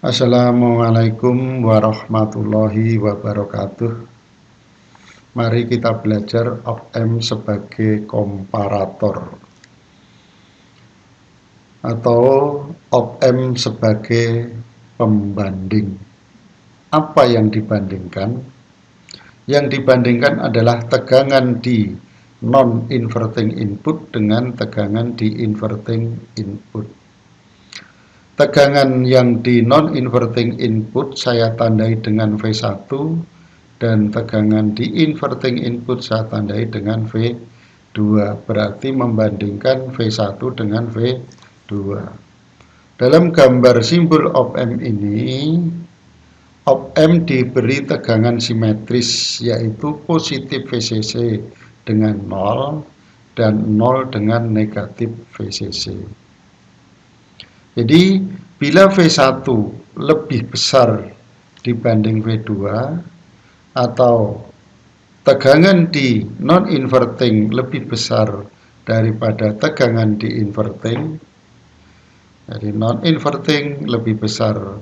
Assalamualaikum warahmatullahi wabarakatuh. Mari kita belajar op-amp sebagai komparator atau op-amp sebagai pembanding. Apa yang dibandingkan? Yang dibandingkan adalah tegangan di non-inverting input dengan tegangan di inverting input. Tegangan yang di non-inverting input saya tandai dengan V1 dan tegangan di inverting input saya tandai dengan V2, berarti membandingkan V1 dengan V2. Dalam gambar simbol op-amp ini, op-amp diberi tegangan simetris, yaitu positif VCC dengan 0 dan 0 dengan negatif VCC. Jadi bila V1 lebih besar dibanding V2 atau tegangan di non-inverting lebih besar daripada tegangan di inverting, jadi non-inverting lebih besar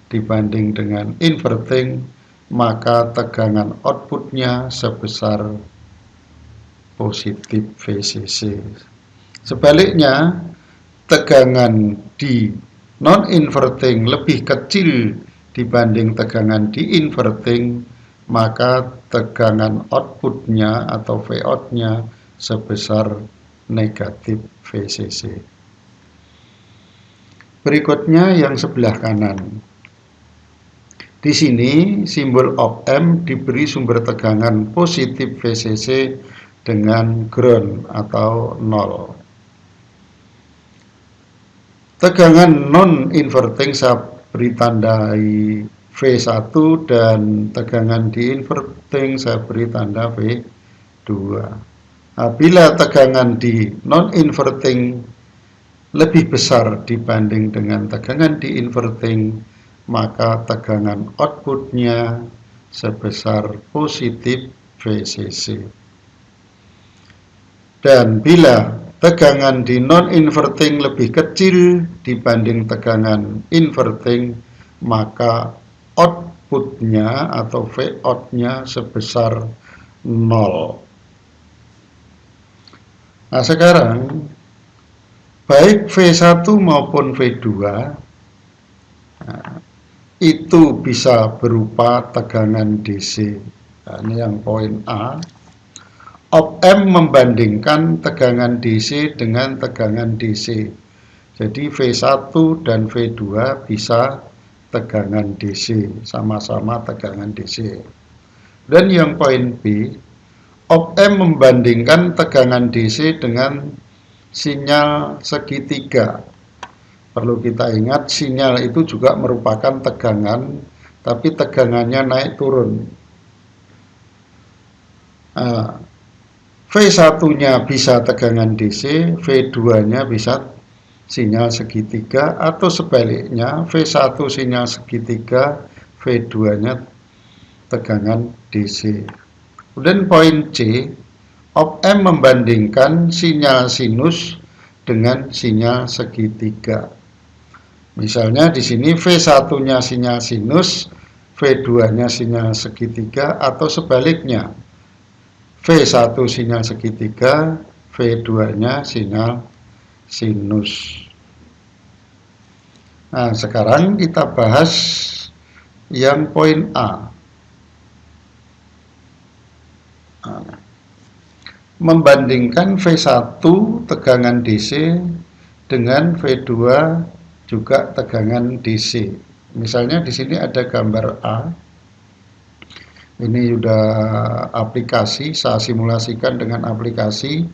dibanding dengan inverting, maka tegangan outputnya sebesar positif VCC. Sebaliknya, tegangan di non-inverting lebih kecil dibanding tegangan di inverting, maka tegangan outputnya atau Vout-nya sebesar negatif VCC. Berikutnya yang sebelah kanan. Di sini simbol op-amp diberi sumber tegangan positif VCC dengan ground atau 0. Tegangan non-inverting saya beri tandai V1 dan tegangan di inverting saya beri tanda V2. Bila tegangan di non-inverting lebih besar dibanding dengan tegangan di inverting, maka tegangan outputnya sebesar positif VCC. Dan bila tegangan di non-inverting lebih kecil dibanding tegangan inverting, maka outputnya atau Vout-nya sebesar 0. Nah sekarang, baik V1 maupun V2 itu bisa berupa tegangan DC. Nah, ini yang poin A. Op-amp membandingkan tegangan DC dengan tegangan DC. Jadi V1 dan V2 bisa tegangan DC, sama-sama tegangan DC. Dan yang poin B, op-amp membandingkan tegangan DC dengan sinyal segitiga. Perlu kita ingat, sinyal itu juga merupakan tegangan, tapi tegangannya naik turun. V1-nya bisa tegangan DC, V2-nya bisa sinyal segitiga, atau sebaliknya V1 sinyal segitiga, V2-nya tegangan DC. Kemudian poin C, op-amp membandingkan sinyal sinus dengan sinyal segitiga. Misalnya di sini V1-nya sinyal sinus, V2-nya sinyal segitiga, atau sebaliknya. V1 sinyal segitiga, V2-nya sinyal sinus. Nah, sekarang kita bahas yang poin A. Membandingkan V1 tegangan DC dengan V2 juga tegangan DC. Misalnya di sini ada gambar A. Ini sudah aplikasi, saya simulasikan dengan aplikasi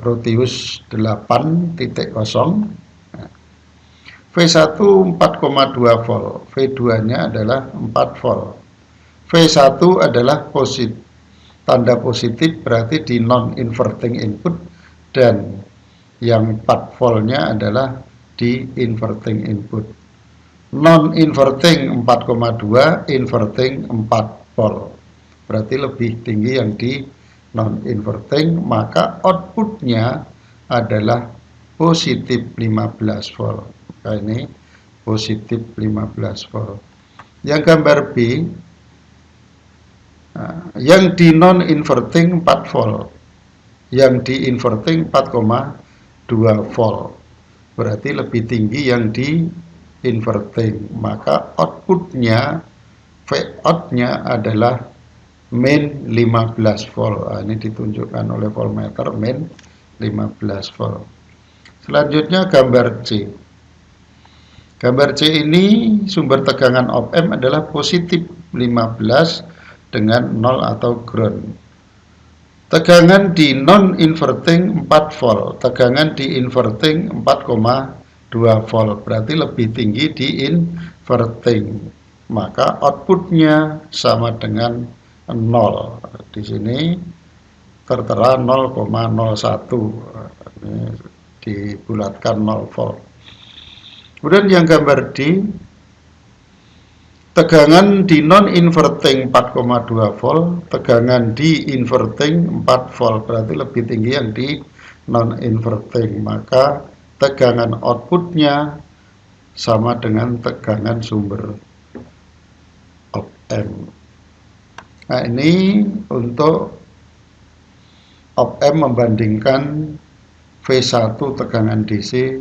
Proteus 8.0. V1 4,2 volt, V2-nya adalah 4 volt. V1 adalah tanda positif berarti di non-inverting input, dan yang 4 voltnya adalah di inverting input. Non-inverting 4,2, inverting 4 volt. Berarti lebih tinggi yang di non-inverting, maka outputnya adalah positif 15 volt. Nah, ini positif 15 volt. Yang gambar B, yang di non inverting 4 volt, yang di inverting 4,2 volt. Berarti lebih tinggi yang di inverting, maka outputnya Vout-nya adalah min 15 volt. Ini ditunjukkan oleh voltmeter min 15 volt. Selanjutnya gambar C. Gambar C ini sumber tegangan op-amp adalah positif 15 dengan 0 atau ground. Tegangan di non-inverting 4 volt, tegangan di inverting 4,2 volt, berarti lebih tinggi di inverting. Maka outputnya sama dengan 0. Di sini tertera 0,01. Ini dibulatkan 0 volt. Kemudian yang gambar D, tegangan di non-inverting 4,2 volt, tegangan di inverting 4 volt, berarti lebih tinggi yang di non-inverting. Maka tegangan outputnya sama dengan tegangan sumber op-amp. Nah, ini untuk op-amp membandingkan V1 tegangan DC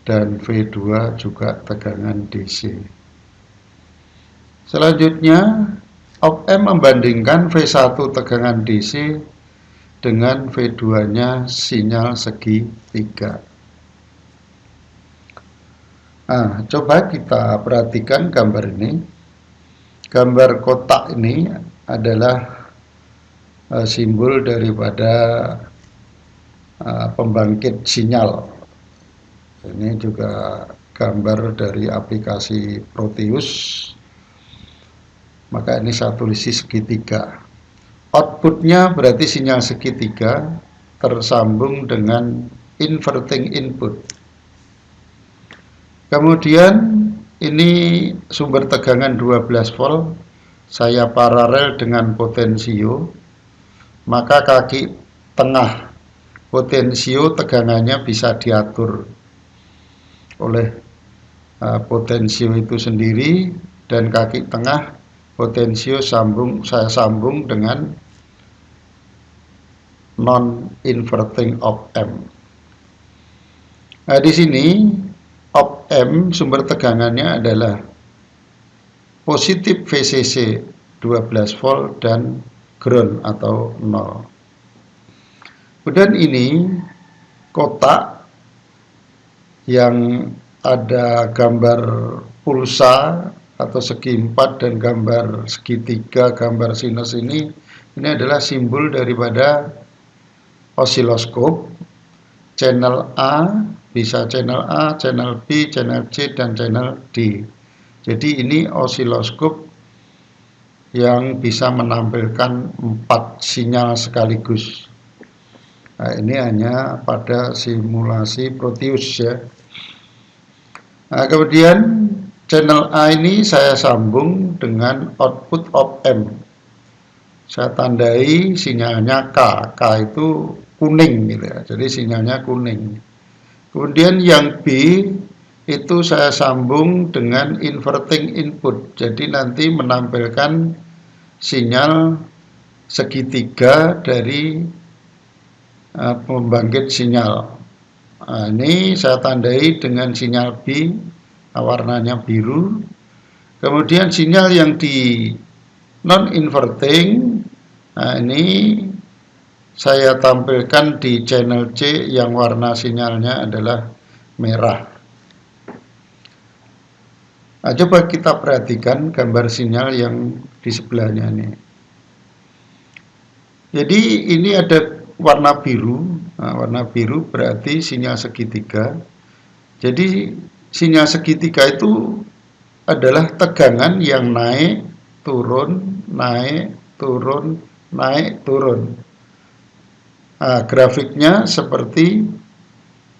dan V2 juga tegangan DC. Selanjutnya, op-amp membandingkan V1 tegangan DC dengan V2-nya sinyal segitiga. Nah, coba kita perhatikan gambar ini. Gambar kotak ini adalah simbol daripada pembangkit sinyal. Ini juga gambar dari aplikasi Proteus. Maka ini saya tulis segitiga. Outputnya berarti sinyal segitiga tersambung dengan inverting input. Kemudian ini sumber tegangan 12 volt. Saya paralel dengan potensio. Maka kaki tengah potensio tegangannya bisa diatur oleh potensio itu sendiri, dan kaki tengah potensio saya sambung dengan non inverting op-amp. Nah, di sini op-amp sumber tegangannya adalah positif VCC 12 volt dan ground atau 0. Kemudian ini kotak yang ada gambar pulsa atau segi empat dan gambar segitiga, gambar sinus ini adalah simbol daripada osiloskop. Channel A, bisa channel A, channel B, channel C, dan channel D. Jadi ini osiloskop yang bisa menampilkan 4 sinyal sekaligus. Nah, ini hanya pada simulasi Proteus ya. Nah, kemudian channel A ini saya sambung dengan output op-amp. Saya tandai sinyalnya K. K itu kuning gitu ya. Jadi sinyalnya kuning. Kemudian yang B itu saya sambung dengan inverting input. Jadi nanti menampilkan sinyal segitiga dari pembangkit sinyal. Nah, ini saya tandai dengan sinyal B, warnanya biru. Kemudian sinyal yang di non-inverting, nah ini saya tampilkan di channel C yang warna sinyalnya adalah merah. Nah, coba kita perhatikan gambar sinyal yang di sebelahnya ini. Jadi ini ada warna biru. Nah, warna biru berarti sinyal segitiga. Jadi sinyal segitiga itu adalah tegangan yang naik, turun, naik, turun, naik, turun. Nah, grafiknya seperti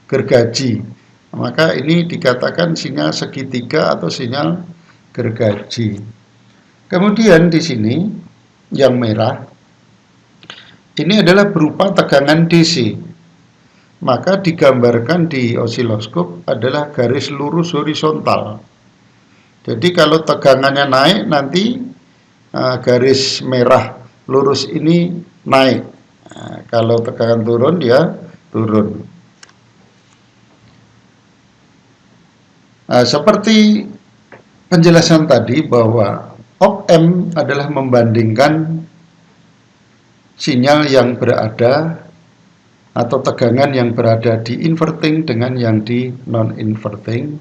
gergaji. Maka ini dikatakan sinyal segitiga atau sinyal gergaji. Kemudian di sini yang merah ini adalah berupa tegangan DC. maka digambarkan di osiloskop adalah garis lurus horizontal. Jadi kalau tegangannya naik, nanti garis merah lurus ini naik. Kalau tegangan turun, dia turun. Seperti penjelasan tadi bahwa op-amp adalah membandingkan sinyal yang berada atau tegangan yang berada di inverting dengan yang di non-inverting.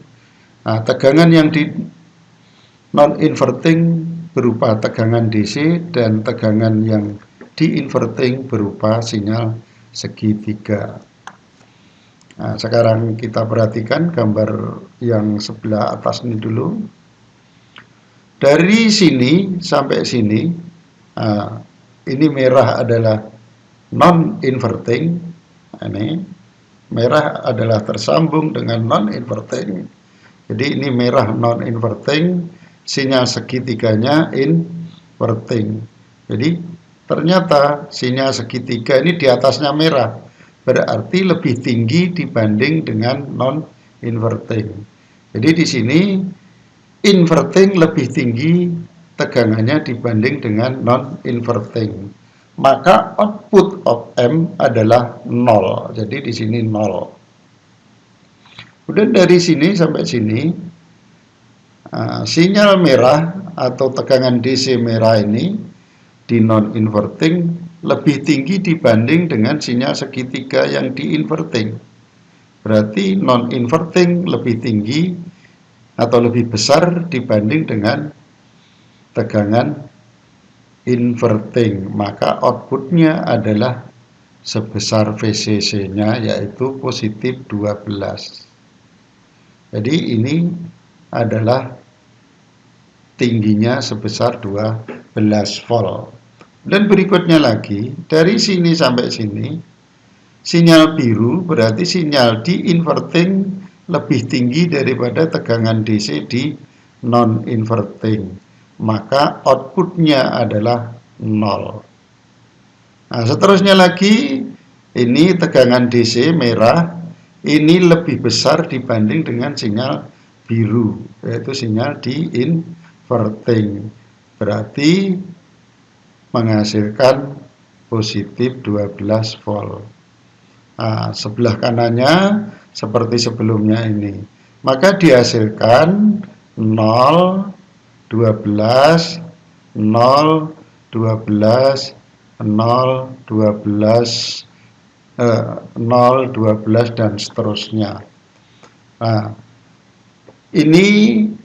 Tegangan yang di non-inverting berupa tegangan DC dan tegangan yang di inverting berupa sinyal segitiga. Nah, sekarang kita perhatikan gambar yang sebelah atas ini dulu. Dari sini sampai sini, ini merah adalah non-inverting. Ini merah adalah tersambung dengan non-inverting. Jadi ini merah non-inverting, sinyal segitiganya inverting. Jadi ternyata sinyal segitiga ini di atasnya merah, berarti lebih tinggi dibanding dengan non-inverting. Jadi di sini inverting lebih tinggi tegangannya dibanding dengan non-inverting. Maka output op-amp adalah 0. Jadi di sini 0. Kemudian dari sini sampai sini, sinyal merah atau tegangan DC merah ini di non-inverting lebih tinggi dibanding dengan sinyal segitiga yang di inverting. Berarti non-inverting lebih tinggi atau lebih besar dibanding dengan tegangan inverting. Maka outputnya adalah sebesar VCC-nya yaitu positif 12. Jadi ini adalah tingginya sebesar 12 volt. Dan berikutnya lagi, dari sini sampai sini, sinyal biru berarti sinyal di inverting lebih tinggi daripada tegangan DC di non-inverting. Maka outputnya adalah 0. Nah, seterusnya lagi, ini tegangan DC merah, ini lebih besar dibanding dengan sinyal biru, yaitu sinyal di inverting. Berarti menghasilkan positif 12 volt. Nah, sebelah kanannya seperti sebelumnya ini. Maka dihasilkan 0, 12, 0, 12, 0, 12, 0, 12 dan seterusnya. Nah, ini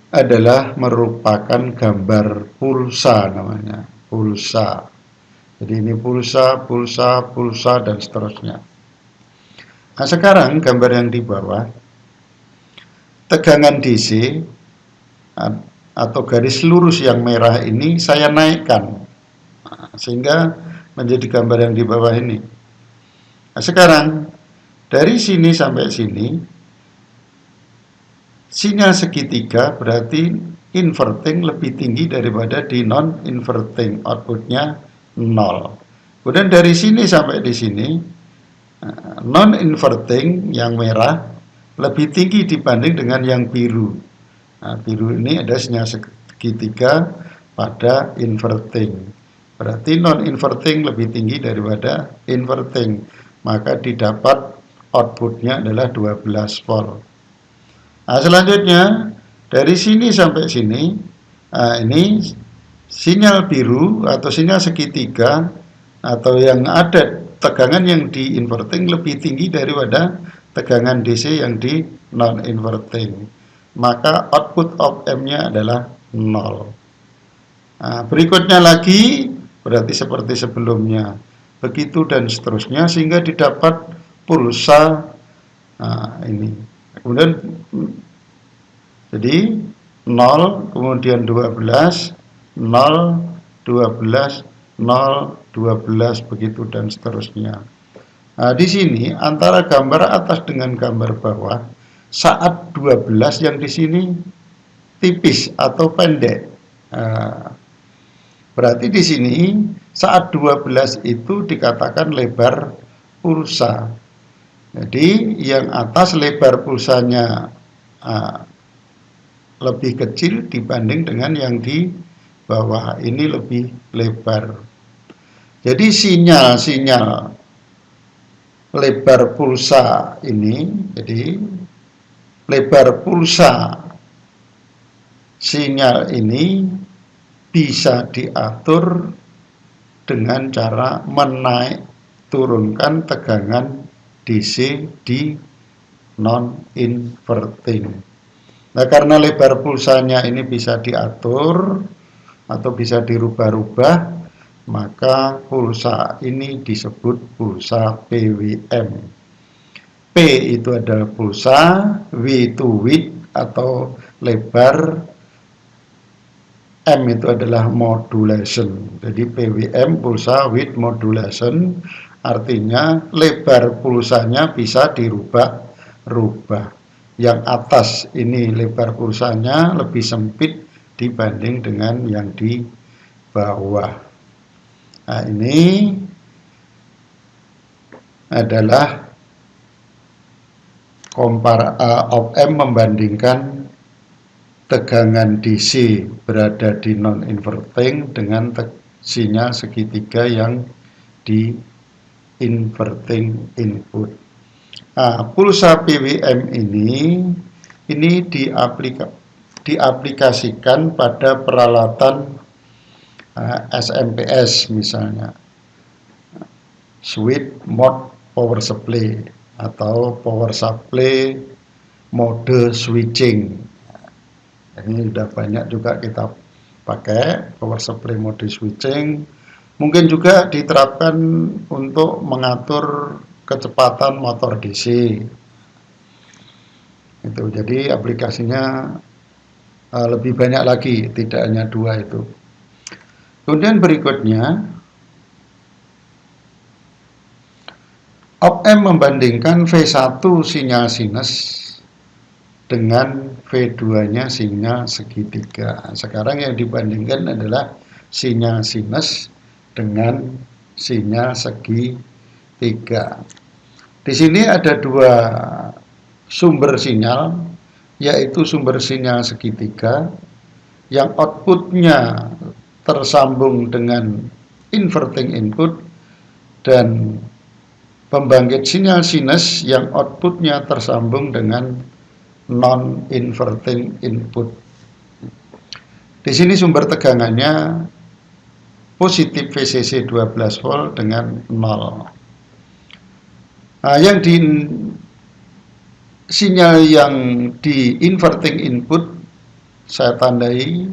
adalah merupakan gambar pulsa namanya. Pulsa. Jadi ini pulsa, pulsa, pulsa dan seterusnya. Nah, sekarang gambar yang di bawah, tegangan DC atau garis lurus yang merah ini saya naikkan, sehingga menjadi gambar yang di bawah ini. Nah, sekarang dari sini sampai sini, sinyal segitiga berarti inverting lebih tinggi daripada di non-inverting, outputnya 0. Kemudian dari sini sampai di sini, non-inverting yang merah lebih tinggi dibanding dengan yang biru. Nah, biru ini ada sinyal segitiga pada inverting. Berarti non-inverting lebih tinggi daripada inverting. Maka didapat outputnya adalah 12 volt. Nah, selanjutnya dari sini sampai sini, ini sinyal biru atau sinyal segitiga atau yang ada tegangan yang di inverting lebih tinggi daripada tegangan DC yang di non-inverting. Maka output op-amp-nya adalah 0. Nah, berikutnya lagi berarti seperti sebelumnya. Begitu dan seterusnya sehingga didapat pulsa. Nah, ini. Kemudian jadi 0, kemudian 12, 0, 12, 0, 12, begitu dan seterusnya. Nah, di sini antara gambar atas dengan gambar bawah, saat 12 yang di sini tipis atau pendek. Berarti di sini saat 12 itu dikatakan lebar pulsa. Jadi yang atas lebar pulsanya lebih kecil dibanding dengan yang di bawah ini lebih lebar. Jadi sinyal-sinyal lebar pulsa ini, jadi lebar pulsa sinyal ini bisa diatur dengan cara menaik turunkan tegangan DC di non-inverting. Nah, karena lebar pulsanya ini bisa diatur atau bisa dirubah-rubah, maka pulsa ini disebut pulsa PWM. P itu adalah pulsa, W itu width atau lebar, M itu adalah modulation. Jadi PWM pulsa width modulation, artinya lebar pulsanya bisa dirubah-rubah. Yang atas ini lebar pulsanya lebih sempit dibanding dengan yang di bawah. Nah, ini adalah op-amp membandingkan tegangan DC berada di non-inverting dengan sinyal segitiga yang di inverting input. Nah, pulsa PWM ini diaplikasikan pada peralatan SMPS misalnya, switch mode power supply atau power supply mode switching. Ini sudah banyak juga kita pakai power supply mode switching. Mungkin juga diterapkan untuk mengatur kecepatan motor DC. Itu jadi aplikasinya lebih banyak lagi, tidak hanya dua itu. Kemudian berikutnya, op-amp membandingkan V1 sinyal sinus dengan V2-nya sinyal segitiga. Sekarang yang dibandingkan adalah sinyal sinus dengan sinyal segitiga. Di sini ada dua sumber sinyal, yaitu sumber sinyal segitiga yang outputnya tersambung dengan inverting input dan pembangkit sinyal sinus yang outputnya tersambung dengan non-inverting input. Di sini sumber tegangannya positif VCC 12 volt dengan 0. Nah, yang di sinyal yang di inverting input saya tandai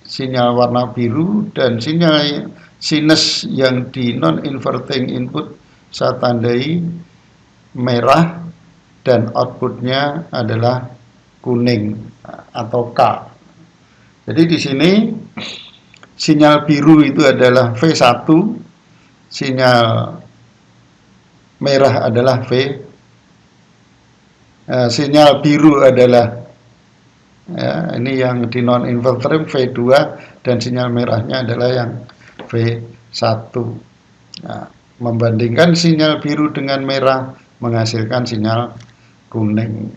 sinyal warna biru, dan sinyal sinus yang di non-inverting input saya tandai merah, dan outputnya adalah kuning atau K. Jadi di sini sinyal biru itu adalah V1, sinyal merah adalah sinyal biru adalah ini yang di non-inverting V2, dan sinyal merahnya adalah yang V1. Nah, membandingkan sinyal biru dengan merah menghasilkan sinyal kuning.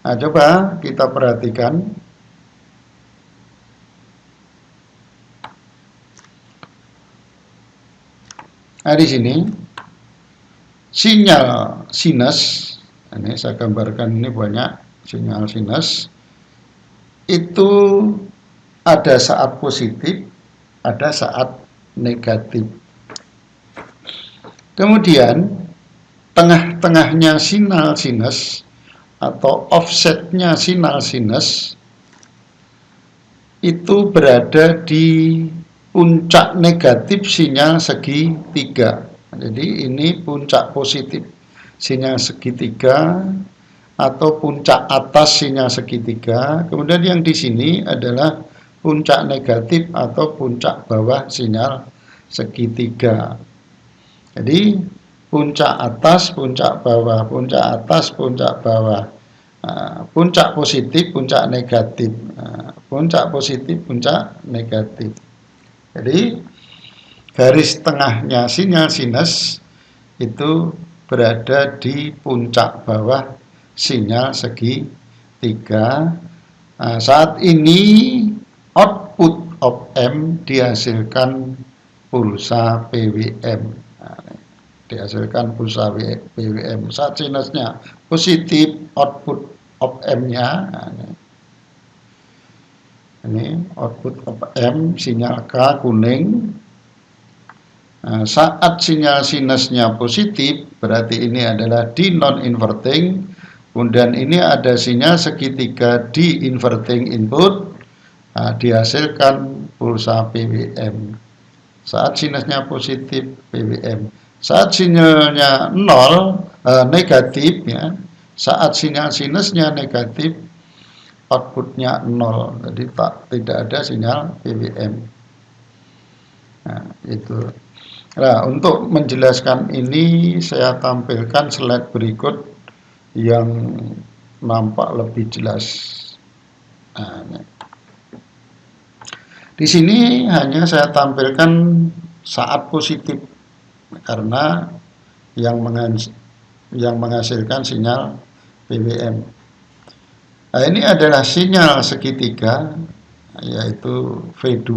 Nah, coba kita perhatikan. Nah, di sini sinyal sinus, ini saya gambarkan, ini banyak sinyal sinus, itu ada saat positif, ada saat negatif. Kemudian tengah-tengahnya sinyal sinus atau offsetnya sinyal sinus itu berada di puncak negatif sinyal segitiga. Jadi ini puncak positif sinyal segitiga atau puncak atas sinyal segitiga. Kemudian yang di sini adalah puncak negatif atau puncak bawah sinyal segitiga. Jadi puncak atas, puncak bawah, puncak atas, puncak bawah, puncak positif, puncak negatif, puncak positif, puncak negatif. Jadi garis tengahnya sinyal sinus itu berada di puncak bawah sinyal segitiga. Nah, saat ini output of M dihasilkan pulsa PWM. Nah, dihasilkan pulsa PWM. Saat sinusnya positif, output of M-nya. Nah, ini output of M, sinyal K kuning. Nah, saat sinyal sinusnya positif, berarti ini adalah di non-inverting. Kemudian ini ada sinyal segitiga di inverting input, nah, dihasilkan pulsa PWM. Saat sinusnya positif, PWM. Saat sinyalnya negatif, ya, saat sinyal sinusnya negatif, outputnya 0, jadi tidak ada sinyal PWM. Nah, itu. Nah, untuk menjelaskan ini saya tampilkan slide berikut yang nampak lebih jelas. Nah, di sini hanya saya tampilkan saat positif karena yang menghasilkan sinyal PWM. Nah, ini adalah sinyal segitiga, yaitu V2.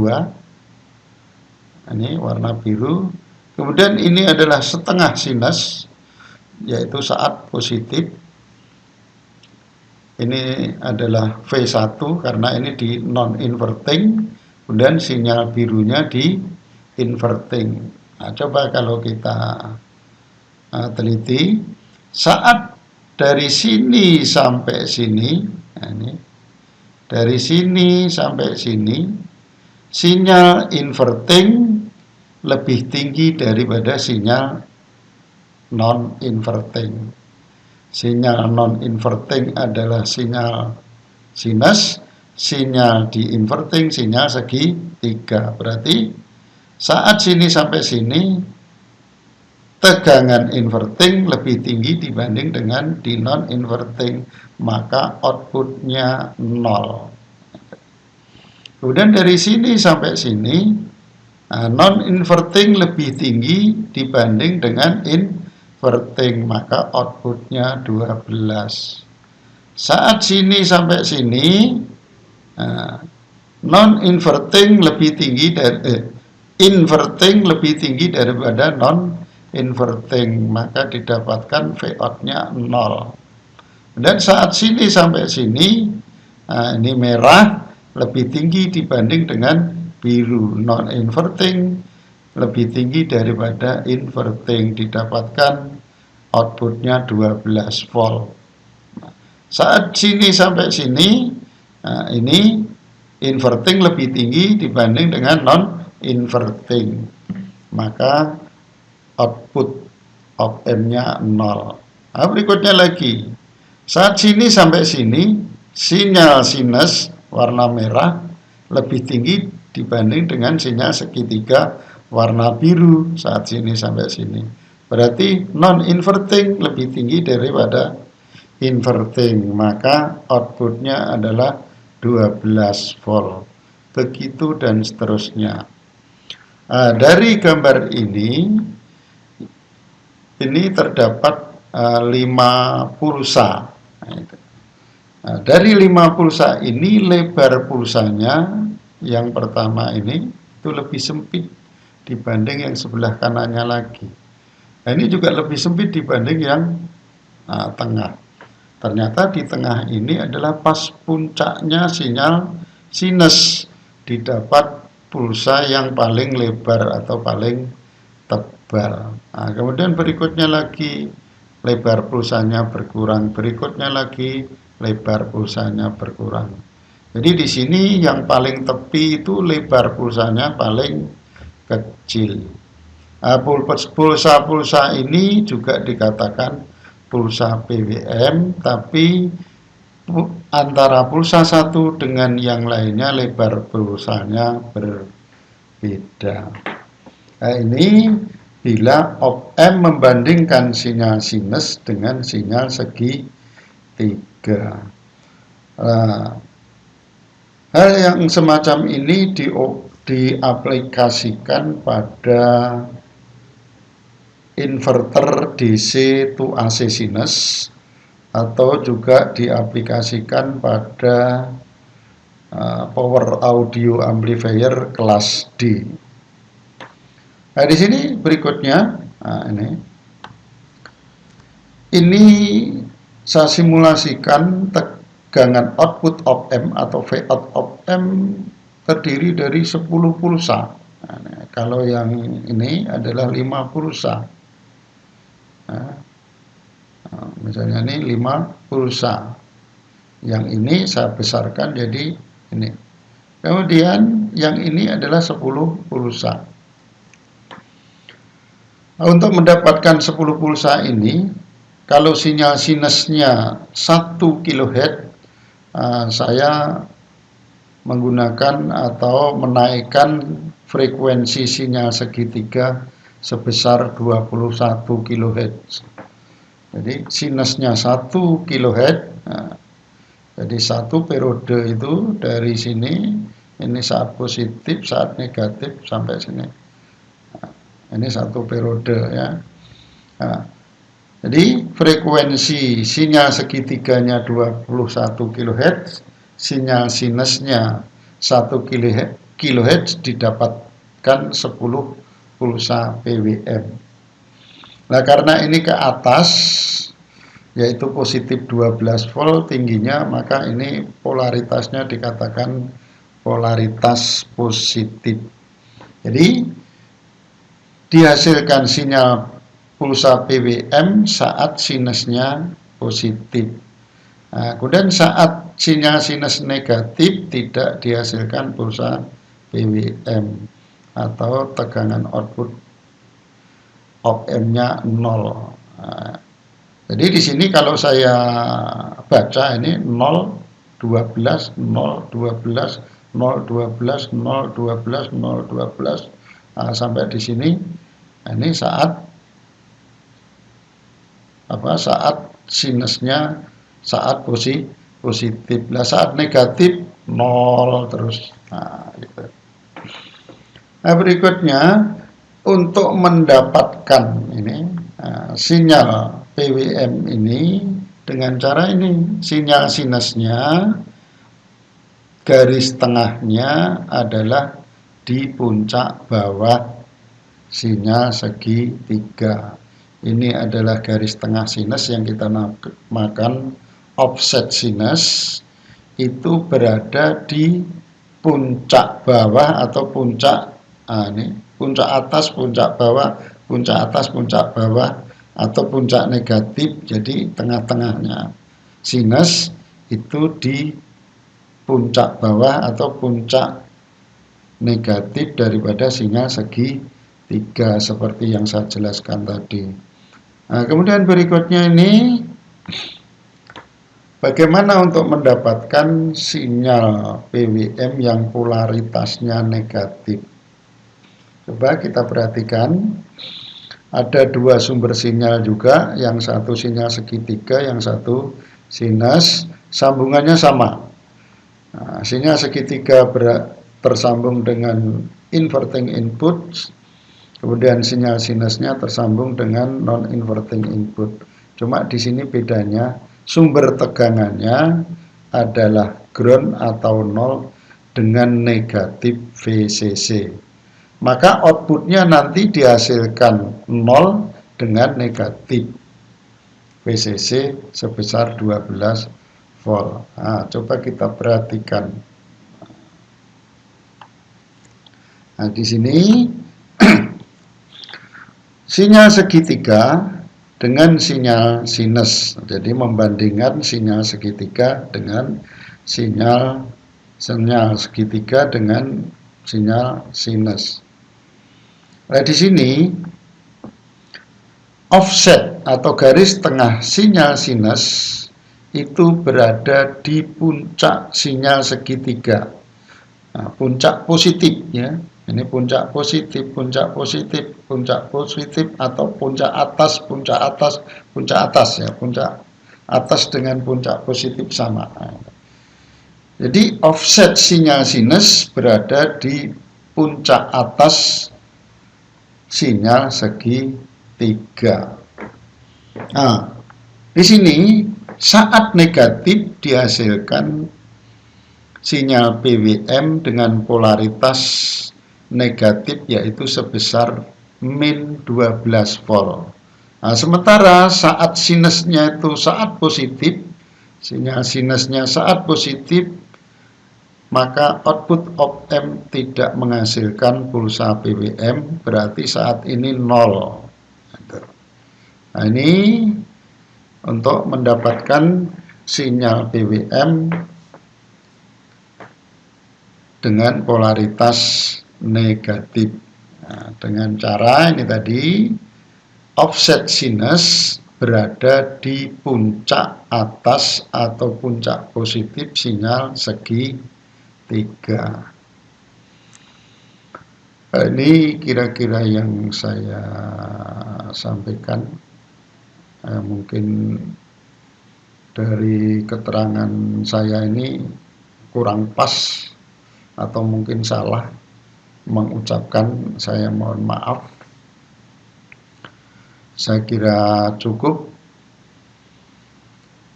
Ini warna biru. Kemudian ini adalah setengah sinus, yaitu saat positif. Ini adalah V1 karena ini di non-inverting, kemudian sinyal birunya di inverting. Nah, coba kalau kita teliti, saat dari sini sampai sini, nah ini, dari sini sampai sini, sinyal inverting lebih tinggi daripada sinyal non-inverting. Sinyal non-inverting adalah sinyal sinus, sinyal di inverting sinyal segitiga. Berarti saat sini sampai sini tegangan inverting lebih tinggi dibanding dengan di non-inverting, maka outputnya 0. Kemudian dari sini sampai sini non-inverting lebih tinggi dibanding dengan inverting, maka outputnya 12. Saat sini sampai sini non-inverting lebih tinggi dari inverting lebih tinggi daripada non-inverting, maka didapatkan Vout-nya 0. Dan saat sini sampai sini, ini merah, lebih tinggi dibanding dengan biru. Non-inverting lebih tinggi daripada inverting, didapatkan outputnya 12 volt. Saat sini sampai sini, ini inverting lebih tinggi dibanding dengan non-inverting, maka output of M-nya 0. Nah, berikutnya lagi, saat sini sampai sini, sinyal sinus warna merah lebih tinggi dibanding dengan sinyal segitiga warna biru saat sini sampai sini. Berarti non-inverting lebih tinggi daripada inverting, maka outputnya adalah 12 volt. Begitu dan seterusnya. Dari gambar ini terdapat 5 pulsa. Dari 5 pulsa ini, lebar pulsanya yang pertama ini itu lebih sempit dibanding yang sebelah kanannya lagi. Nah, ini juga lebih sempit dibanding yang tengah. Ternyata di tengah ini adalah pas puncaknya sinyal sinus, didapat pulsa yang paling lebar atau paling tebal. Nah, kemudian berikutnya lagi lebar pulsanya berkurang, berikutnya lagi lebar pulsanya berkurang. Jadi di sini yang paling tepi itu lebar pulsanya paling kecil. Pulsa-pulsa ini juga dikatakan pulsa PWM, tapi antara pulsa satu dengan yang lainnya lebar pulsanya berbeda. Nah, ini bila op M membandingkan sinyal sinus dengan sinyal segitiga. Hal yang semacam ini diaplikasikan pada inverter DC to AC sinus, atau juga diaplikasikan pada power audio amplifier kelas D. Nah, di sini berikutnya, ini saya simulasikan tegangan output op amp atau Vout op amp terdiri dari 10 pulsa. Nah, kalau yang ini adalah 5 pulsa. Misalnya ini 5 pulsa. Yang ini saya besarkan jadi ini. Kemudian yang ini adalah 10 pulsa. Untuk mendapatkan 10 pulsa ini, kalau sinyal sinusnya 1 kHz, saya menggunakan atau menaikkan frekuensi sinyal segitiga sebesar 21 kHz. Jadi sinusnya 1 kHz. Jadi satu periode itu dari sini, ini saat positif, saat negatif sampai sini. Ini satu periode ya. Jadi frekuensi sinyal segitiganya 21 kHz, sinyal sinusnya 1 kHz didapatkan 10 pulsa PWM. Nah, karena ini ke atas, yaitu positif 12 volt tingginya, maka ini polaritasnya dikatakan polaritas positif. Jadi dihasilkan sinyal pulsa PWM saat sinusnya positif. Nah, kemudian saat sinyal sinus negatif tidak dihasilkan pulsa PWM atau tegangan output op amp-nya 0. Nah, jadi di sini kalau saya baca ini 0, 12, 0, 12, 0, 12, 0, 12, 0, 12, sampai di sini. Ini saat sinusnya saat positif. Nah, saat negatif 0 terus. Nah, gitu. Nah, berikutnya untuk mendapatkan ini sinyal PWM ini dengan cara ini, sinyal sinusnya garis tengahnya adalah di puncak bawah sinyal segitiga. Ini adalah garis tengah sinus yang kita namakan offset sinus, itu berada di puncak bawah atau puncak puncak atas, puncak bawah, puncak atas, puncak bawah, atau puncak negatif. Jadi tengah-tengahnya sinus itu di puncak bawah atau puncak negatif daripada sinyal segitiga seperti yang saya jelaskan tadi. Nah, kemudian berikutnya ini bagaimana untuk mendapatkan sinyal PWM yang polaritasnya negatif. Coba kita perhatikan, ada dua sumber sinyal juga, yang satu sinyal segitiga, yang satu sinus, sambungannya sama. Nah, sinyal segitiga tersambung dengan inverting input, kemudian sinyal sinusnya tersambung dengan non-inverting input. Cuma di sini bedanya, sumber tegangannya adalah ground atau nol dengan negatif VCC. Maka outputnya nanti dihasilkan 0 dengan negatif VCC sebesar 12 volt. Nah, coba kita perhatikan. Nah, di sini sinyal segitiga dengan sinyal sinus. Jadi membandingkan sinyal segitiga dengan sinyal segitiga dengan sinyal sinus. Nah, di sini offset atau garis tengah sinyal sinus itu berada di puncak sinyal segitiga. Nah, puncak positif ya. Ini puncak positif, puncak positif, puncak positif, atau puncak atas, puncak atas, puncak atas ya. Puncak atas dengan puncak positif sama. Jadi offset sinyal sinus berada di puncak atas sinyal segitiga. 3. Nah, di sini saat negatif dihasilkan sinyal PWM dengan polaritas negatif yaitu sebesar min 12 volt. Nah, sementara saat sinusnya itu saat positif, sinyal sinusnya saat positif, maka output op-amp tidak menghasilkan pulsa PWM, berarti saat ini 0. Nah, ini untuk mendapatkan sinyal PWM dengan polaritas negatif. Nah, dengan cara ini tadi, offset sinus berada di puncak atas atau puncak positif sinyal segitiga. Ini kira-kira yang saya sampaikan. Mungkin dari keterangan saya ini kurang pas atau mungkin salah mengucapkan, saya mohon maaf. Saya kira cukup.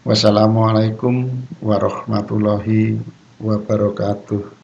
Wassalamualaikum warahmatullahi wabarakatuh.